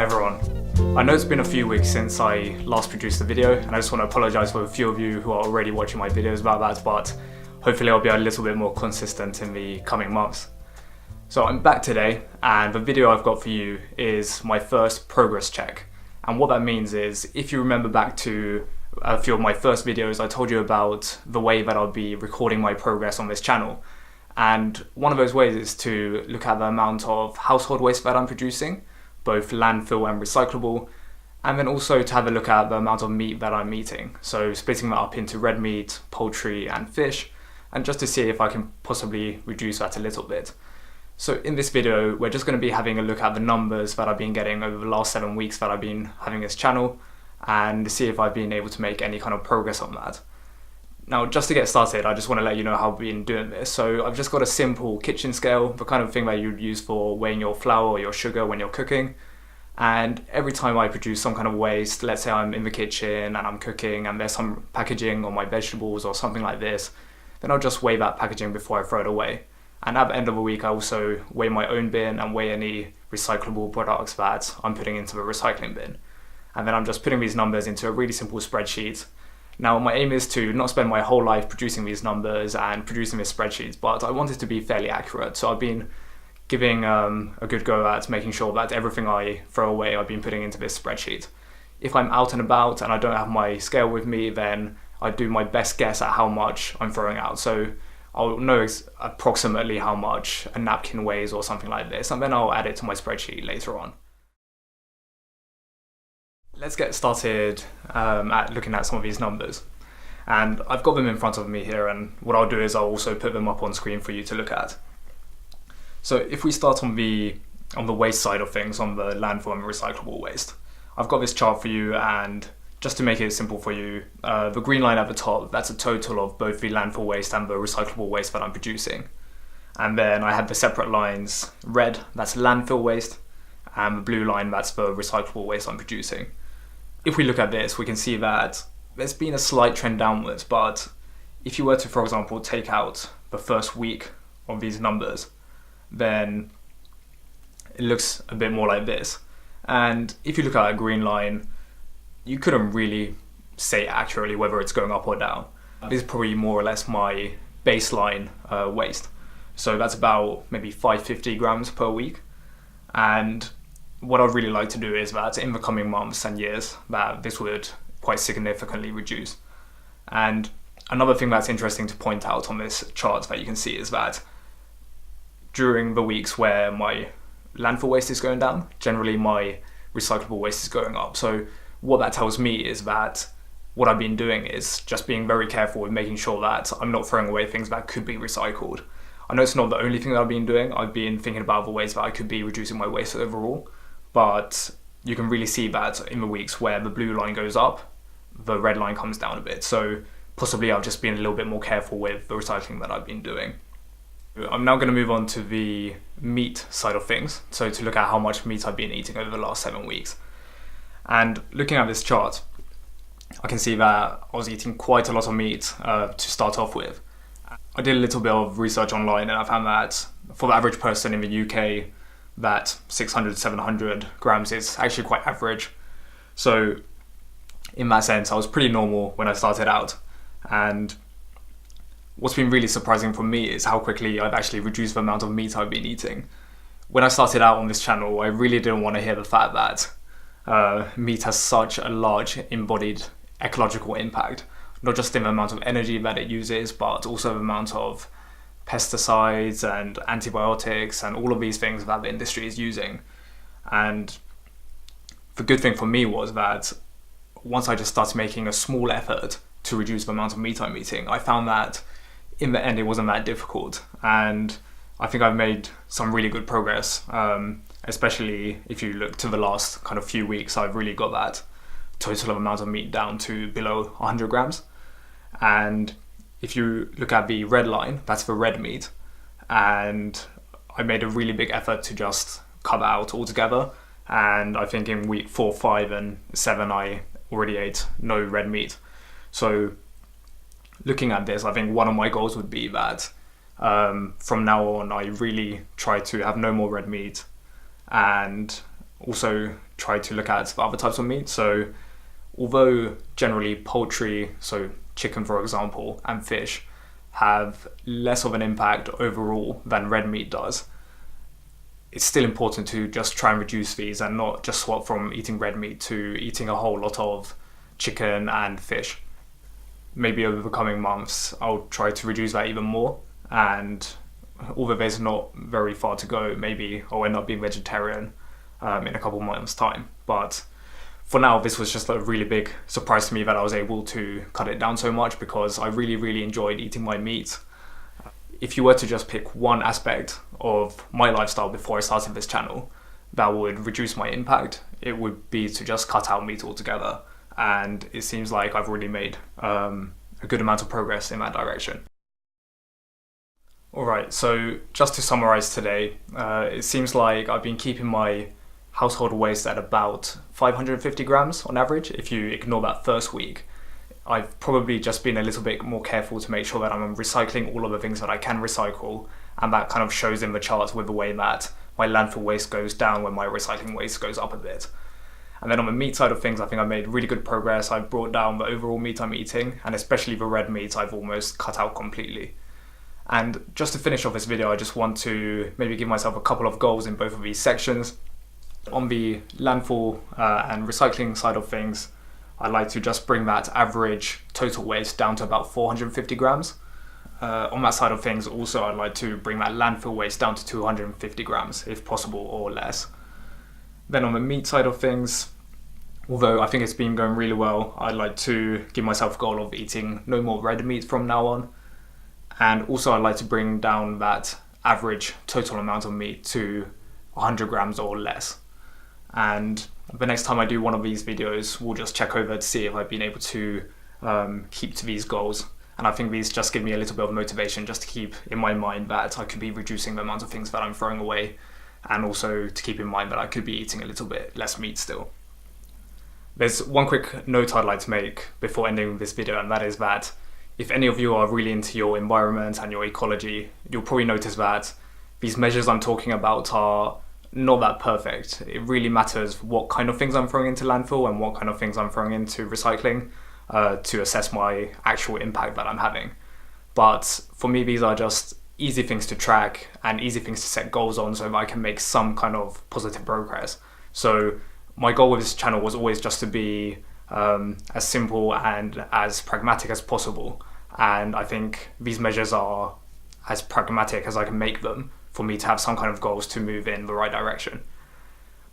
Hi everyone. I know it's been a few weeks since I last produced a video, and I just want to apologise for a few of you who are already watching my videos about that, but hopefully I'll be a little bit more consistent in the coming months. So I'm back today, and the video I've got for you is my first progress check. And what that means is, if you remember back to a few of my first videos, I told you about the way that I'll be recording my progress on this channel. And one of those ways is to look at the amount of household waste that I'm producing, both landfill and recyclable, and then also to have a look at the amount of meat that I'm eating. So splitting that up into red meat, poultry and fish, and just to see if I can possibly reduce that a little bit. So in this video, we're just going to be having a look at the numbers that I've been getting over the last 7 weeks that I've been having this channel, and see if I've been able to make any kind of progress on that. Now, just to get started, I just want to let you know how I've been doing this. So I've just got a simple kitchen scale, the kind of thing that you'd use for weighing your flour or your sugar when you're cooking. And every time I produce some kind of waste, let's say I'm in the kitchen and I'm cooking and there's some packaging on my vegetables or something like this, then I'll just weigh that packaging before I throw it away. And at the end of the week, I also weigh my own bin and weigh any recyclable products that I'm putting into the recycling bin. And then I'm just putting these numbers into a really simple spreadsheet. Now, my aim is to not spend my whole life producing these numbers and producing these spreadsheets, but I want it to be fairly accurate. So I've been giving a good go at making sure that everything I throw away, I've been putting into this spreadsheet. If I'm out and about and I don't have my scale with me, then I do my best guess at how much I'm throwing out. So I'll know approximately how much a napkin weighs or something like this, and then I'll add it to my spreadsheet later on. Let's get started at looking at some of these numbers. And I've got them in front of me here, and what I'll do is I'll also put them up on screen for you to look at. So if we start on the waste side of things, on the landfill and recyclable waste, I've got this chart for you, and just to make it simple for you, the green line at the top, that's a total of both the landfill waste and the recyclable waste that I'm producing. And then I have the separate lines, red, that's landfill waste, and the blue line, that's the recyclable waste I'm producing. If we look at this, we can see that there's been a slight trend downwards, but if you were to, for example, take out the first week of these numbers, then it looks a bit more like this. And if you look at a green line, you couldn't really say accurately whether it's going up or down. This is probably more or less my baseline waste. So that's about maybe 550 grams per week. And what I'd really like to do is that in the coming months and years, that this would quite significantly reduce. And another thing that's interesting to point out on this chart that you can see is that during the weeks where my landfill waste is going down, generally my recyclable waste is going up. So what that tells me is that what I've been doing is just being very careful with making sure that I'm not throwing away things that could be recycled. I know it's not the only thing that I've been doing. I've been thinking about the ways that I could be reducing my waste overall, but you can really see that in the weeks where the blue line goes up, the red line comes down a bit. So possibly I've just been a little bit more careful with the recycling that I've been doing. I'm now going to move on to the meat side of things. So to look at how much meat I've been eating over the last 7 weeks. And looking at this chart, I can see that I was eating quite a lot of meat to start off with. I did a little bit of research online, and I found that for the average person in the UK, that 600 700 grams is actually quite average. So in that sense, I was pretty normal when I started out. And what's been really surprising for me is how quickly I've actually reduced the amount of meat I've been eating. When I started out on this channel, I really didn't want to hear the fact that meat has such a large embodied ecological impact, not just in the amount of energy that it uses, but also the amount of pesticides and antibiotics and all of these things that the industry is using. And the good thing for me was that once I just started making a small effort to reduce the amount of meat I'm eating, I found that in the end it wasn't that difficult, and I think I've made some really good progress, especially if you look to the last kind of few weeks. I've really got that total amount of meat down to below 100 grams. And if you look at the red line, that's for red meat, and I made a really big effort to just cut that out altogether. And I think in week 4, 5 and 7 I already ate no red meat. So looking at this, I think one of my goals would be that from now on I really try to have no more red meat, and also try to look at the other types of meat. So although generally poultry, so chicken for example, and fish have less of an impact overall than red meat does, it's still important to just try and reduce these and not just swap from eating red meat to eating a whole lot of chicken and fish. Maybe over the coming months I'll try to reduce that even more, and although there's not very far to go, maybe I'll end up being vegetarian in a couple months time. But for now, this was just a really big surprise to me that I was able to cut it down so much, because I really enjoyed eating my meat. If you were to just pick one aspect of my lifestyle before I started this channel that would reduce my impact, it would be to just cut out meat altogether. And it seems like I've really made a good amount of progress in that direction. Alright, so just to summarize today, it seems like I've been keeping my household waste at about 550 grams on average. If you ignore that first week, I've probably just been a little bit more careful to make sure that I'm recycling all of the things that I can recycle, and that kind of shows in the chart with the way that my landfill waste goes down when my recycling waste goes up a bit. And then on the meat side of things, I think I've made really good progress. I've brought down the overall meat I'm eating, and especially the red meat I've almost cut out completely. And just to finish off this video, I just want to maybe give myself a couple of goals in both of these sections. On the landfill and recycling side of things, I'd like to just bring that average total waste down to about 450 grams. On that side of things also, I'd like to bring that landfill waste down to 250 grams if possible, or less. Then on the meat side of things, although I think it's been going really well, I'd like to give myself a goal of eating no more red meat from now on. And also I'd like to bring down that average total amount of meat to 100 grams or less. And the next time I do one of these videos, we'll just check over to see if I've been able to keep to these goals. And I think these just give me a little bit of motivation just to keep in my mind that I could be reducing the amount of things that I'm throwing away, and also to keep in mind that I could be eating a little bit less meat still. There's one quick note I'd like to make before ending this video, and that is that if any of you are really into your environment and your ecology, you'll probably notice that these measures I'm talking about are not that perfect. It really matters what kind of things I'm throwing into landfill and what kind of things I'm throwing into recycling to assess my actual impact that I'm having. But for me, these are just easy things to track and easy things to set goals on so that I can make some kind of positive progress. So my goal with this channel was always just to be as simple and as pragmatic as possible. And I think these measures are as pragmatic as I can make them for me to have some kind of goals to move in the right direction.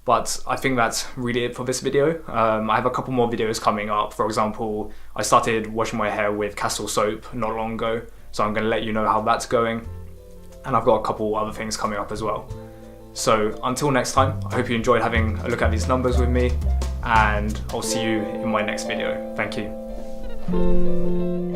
But I think that's really it for this video. I have a couple more videos coming up. For example, I started washing my hair with Castle soap not long ago, so I'm going to let you know how that's going. And I've got a couple other things coming up as well. So until next time, I hope you enjoyed having a look at these numbers with me, and I'll see you in my next video. Thank you.